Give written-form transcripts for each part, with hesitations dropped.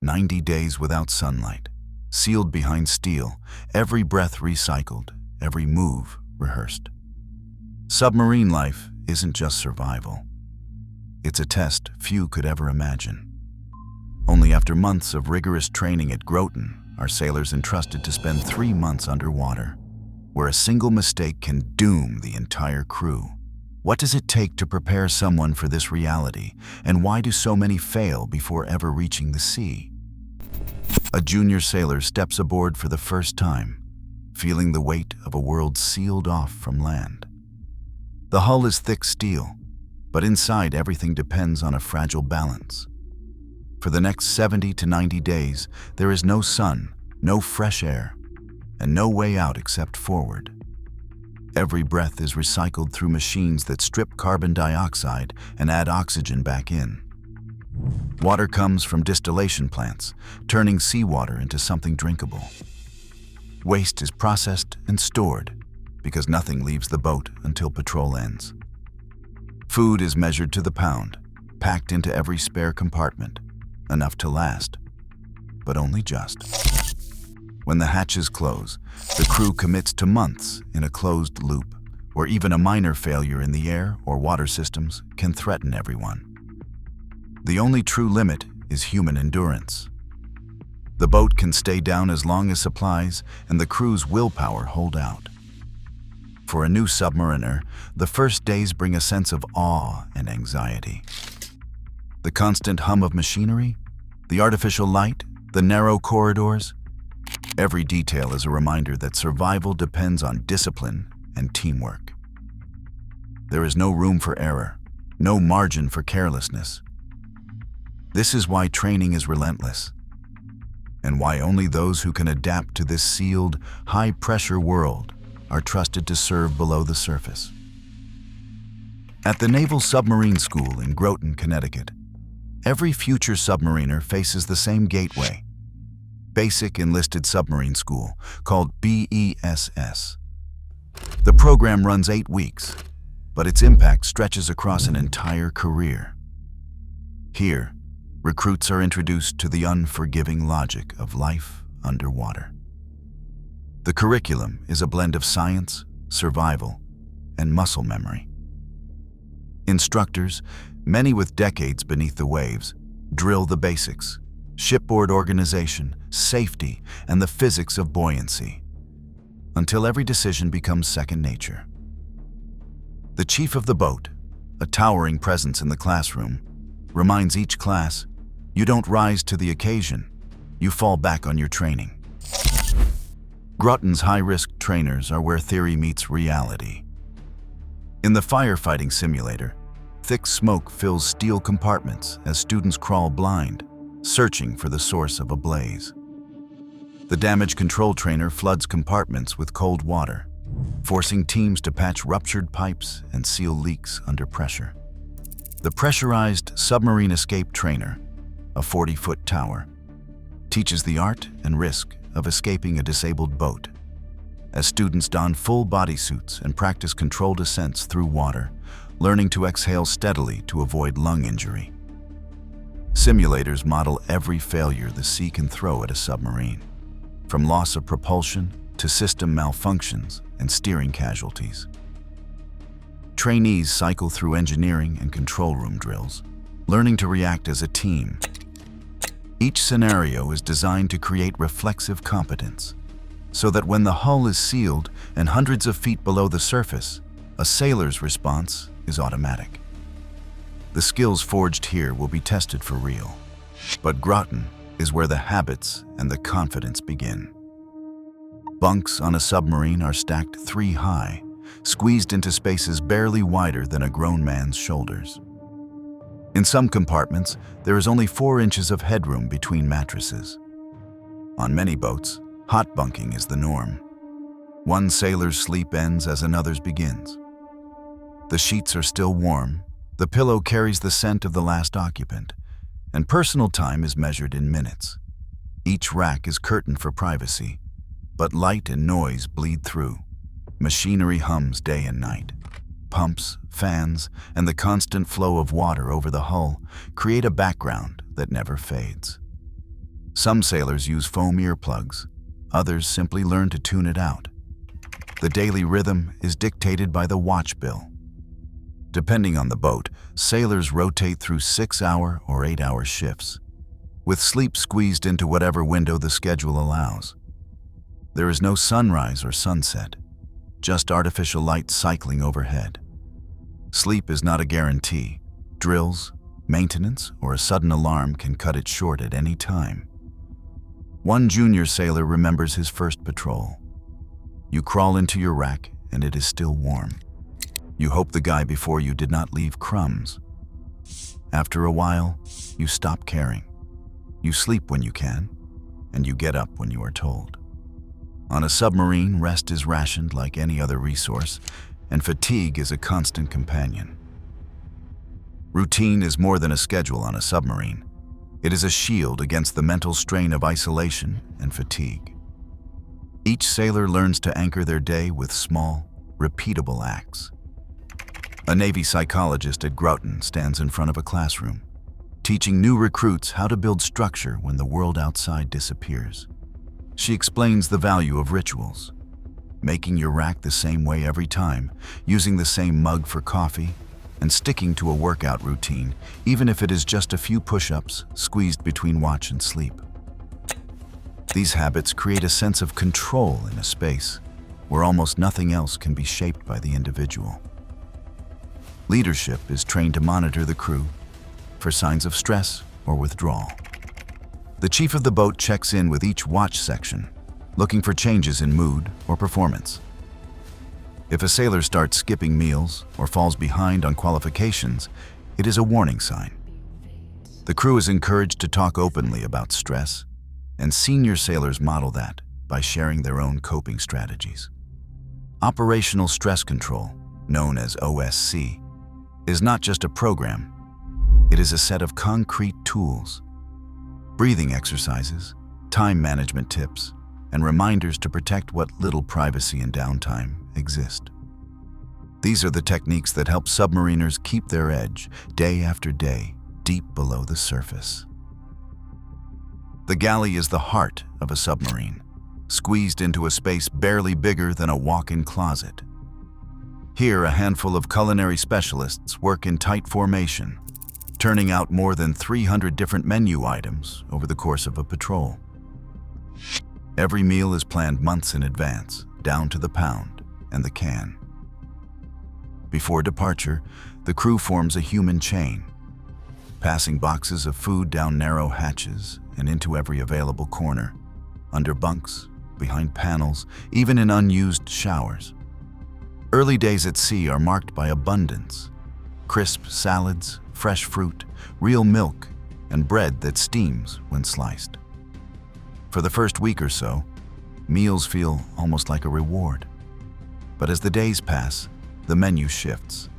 90 days without sunlight, sealed behind steel, every breath recycled, every move rehearsed. Submarine life isn't just survival. It's a test few could ever imagine. Only after months of rigorous training at Groton are sailors entrusted to spend 3 months underwater, where a single mistake can doom the entire crew. What does it take to prepare someone for this reality, and why do so many fail before ever reaching the sea? A junior sailor steps aboard for the first time, feeling the weight of a world sealed off from land. The hull is thick steel, but inside everything depends on a fragile balance. For the next 70 to 90 days, there is no sun, no fresh air, and no way out except forward. Every breath is recycled through machines that strip carbon dioxide and add oxygen back in. Water comes from distillation plants, turning seawater into something drinkable. Waste is processed and stored, because nothing leaves the boat until patrol ends. Food is measured to the pound, packed into every spare compartment, enough to last, but only just. When the hatches close, the crew commits to months in a closed loop, where even a minor failure in the air or water systems can threaten everyone. The only true limit is human endurance. The boat can stay down as long as supplies and the crew's willpower hold out. For a new submariner, the first days bring a sense of awe and anxiety. The constant hum of machinery, the artificial light, the narrow corridors, every detail is a reminder that survival depends on discipline and teamwork. There is no room for error, no margin for carelessness. This is why training is relentless, and why only those who can adapt to this sealed, high-pressure world are trusted to serve below the surface. At the Naval Submarine School in Groton, Connecticut, every future submariner faces the same gateway: Basic Enlisted Submarine School, called BESS. The program runs 8 weeks, but its impact stretches across an entire career. Here, recruits are introduced to the unforgiving logic of life underwater. The curriculum is a blend of science, survival, and muscle memory. Instructors, many with decades beneath the waves, drill the basics: shipboard organization, safety, and the physics of buoyancy, until every decision becomes second nature. The chief of the boat, a towering presence in the classroom, reminds each class, you don't rise to the occasion, you fall back on your training. Groton's high-risk trainers are where theory meets reality. In the firefighting simulator, thick smoke fills steel compartments as students crawl blind, searching for the source of a blaze. The damage control trainer floods compartments with cold water, forcing teams to patch ruptured pipes and seal leaks under pressure. The pressurized submarine escape trainer, a 40-foot tower, teaches the art and risk of escaping a disabled boat, as students don full bodysuits and practice controlled ascents through water, learning to exhale steadily to avoid lung injury. Simulators model every failure the sea can throw at a submarine, from loss of propulsion to system malfunctions and steering casualties. Trainees cycle through engineering and control room drills, learning to react as a team. Each scenario is designed to create reflexive competence, so that when the hull is sealed and hundreds of feet below the surface, a sailor's response is automatic. The skills forged here will be tested for real, but Groton is where the habits and the confidence begin. Bunks on a submarine are stacked 3 high, squeezed into spaces barely wider than a grown man's shoulders. In some compartments, there is only 4 inches of headroom between mattresses. On many boats, hot bunking is the norm. One sailor's sleep ends as another's begins. The sheets are still warm, the pillow carries the scent of the last occupant, and personal time is measured in minutes. Each rack is curtained for privacy, but light and noise bleed through. Machinery hums day and night. Pumps, fans, and the constant flow of water over the hull create a background that never fades. Some sailors use foam earplugs. Others simply learn to tune it out. The daily rhythm is dictated by the watch bill. Depending on the boat, sailors rotate through 6-hour or 8-hour shifts, with sleep squeezed into whatever window the schedule allows. There is no sunrise or sunset, just artificial light cycling overhead. Sleep is not a guarantee. Drills, maintenance, or a sudden alarm can cut it short at any time. One junior sailor remembers his first patrol. You crawl into your rack and it is still warm. You hope the guy before you did not leave crumbs. After a while, you stop caring. You sleep when you can, and you get up when you are told. On a submarine, rest is rationed like any other resource, and fatigue is a constant companion. Routine is more than a schedule on a submarine. It is a shield against the mental strain of isolation and fatigue. Each sailor learns to anchor their day with small, repeatable acts. A Navy psychologist at Groton stands in front of a classroom, teaching new recruits how to build structure when the world outside disappears. She explains the value of rituals, making your rack the same way every time, using the same mug for coffee, and sticking to a workout routine, even if it is just a few push-ups squeezed between watch and sleep. These habits create a sense of control in a space where almost nothing else can be shaped by the individual. Leadership is trained to monitor the crew for signs of stress or withdrawal. The chief of the boat checks in with each watch section, looking for changes in mood or performance. If a sailor starts skipping meals or falls behind on qualifications, it is a warning sign. The crew is encouraged to talk openly about stress, and senior sailors model that by sharing their own coping strategies. Operational stress control, known as OSC, is not just a program. It is a set of concrete tools, breathing exercises, time management tips, and reminders to protect what little privacy and downtime exist. These are the techniques that help submariners keep their edge day after day, deep below the surface. The galley is the heart of a submarine, squeezed into a space barely bigger than a walk-in closet. Here, a handful of culinary specialists work in tight formation, turning out more than 300 different menu items over the course of a patrol. Every meal is planned months in advance, down to the pound and the can. Before departure, the crew forms a human chain, passing boxes of food down narrow hatches and into every available corner, under bunks, behind panels, even in unused showers. Early days at sea are marked by abundance: crisp salads, fresh fruit, real milk, and bread that steams when sliced. For the first week or so, meals feel almost like a reward. But as the days pass, the menu shifts.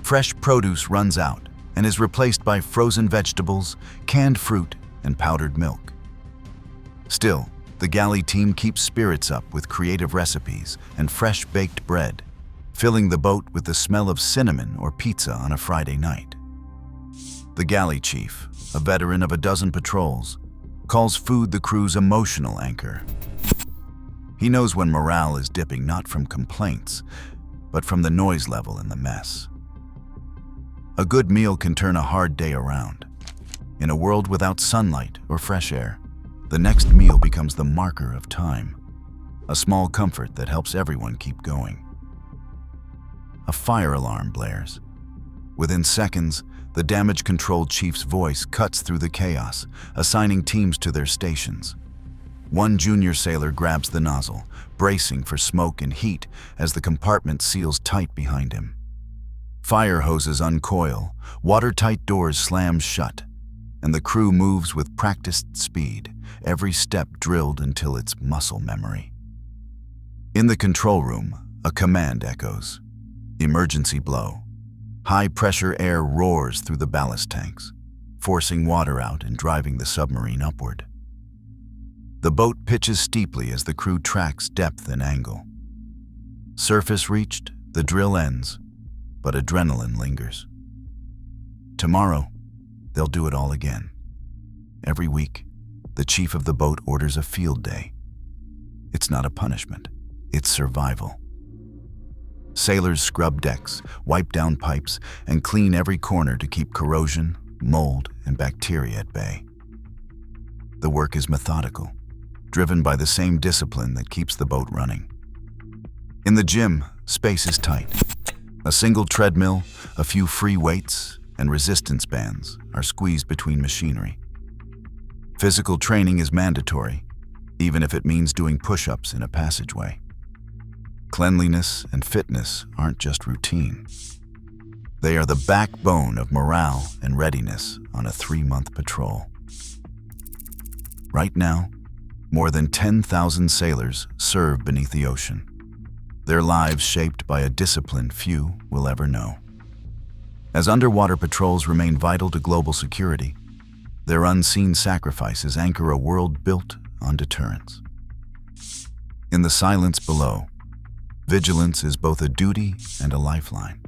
Fresh produce runs out and is replaced by frozen vegetables, canned fruit, and powdered milk. Still, the galley team keeps spirits up with creative recipes and fresh baked bread, filling the boat with the smell of cinnamon or pizza on a Friday night. The galley chief, a veteran of a dozen patrols, calls food the crew's emotional anchor. He knows when morale is dipping not from complaints, but from the noise level in the mess. A good meal can turn a hard day around. In a world without sunlight or fresh air, the next meal becomes the marker of time, a small comfort that helps everyone keep going. A fire alarm blares. Within seconds, the damage control chief's voice cuts through the chaos, assigning teams to their stations. One junior sailor grabs the nozzle, bracing for smoke and heat as the compartment seals tight behind him. Fire hoses uncoil, watertight doors slam shut, and the crew moves with practiced speed, every step drilled until it's muscle memory. In the control room, a command echoes. Emergency blow. High-pressure air roars through the ballast tanks, forcing water out and driving the submarine upward. The boat pitches steeply as the crew tracks depth and angle. Surface reached, the drill ends, but adrenaline lingers. Tomorrow, they'll do it all again. Every week, the chief of the boat orders a field day. It's not a punishment, it's survival. Sailors scrub decks, wipe down pipes, and clean every corner to keep corrosion, mold, and bacteria at bay. The work is methodical, driven by the same discipline that keeps the boat running. In the gym, space is tight. A single treadmill, a few free weights, and resistance bands are squeezed between machinery. Physical training is mandatory, even if it means doing push-ups in a passageway. Cleanliness and fitness aren't just routine. They are the backbone of morale and readiness on a 3-month patrol. Right now, more than 10,000 sailors serve beneath the ocean, their lives shaped by a discipline few will ever know. As underwater patrols remain vital to global security, their unseen sacrifices anchor a world built on deterrence. In the silence below, vigilance is both a duty and a lifeline.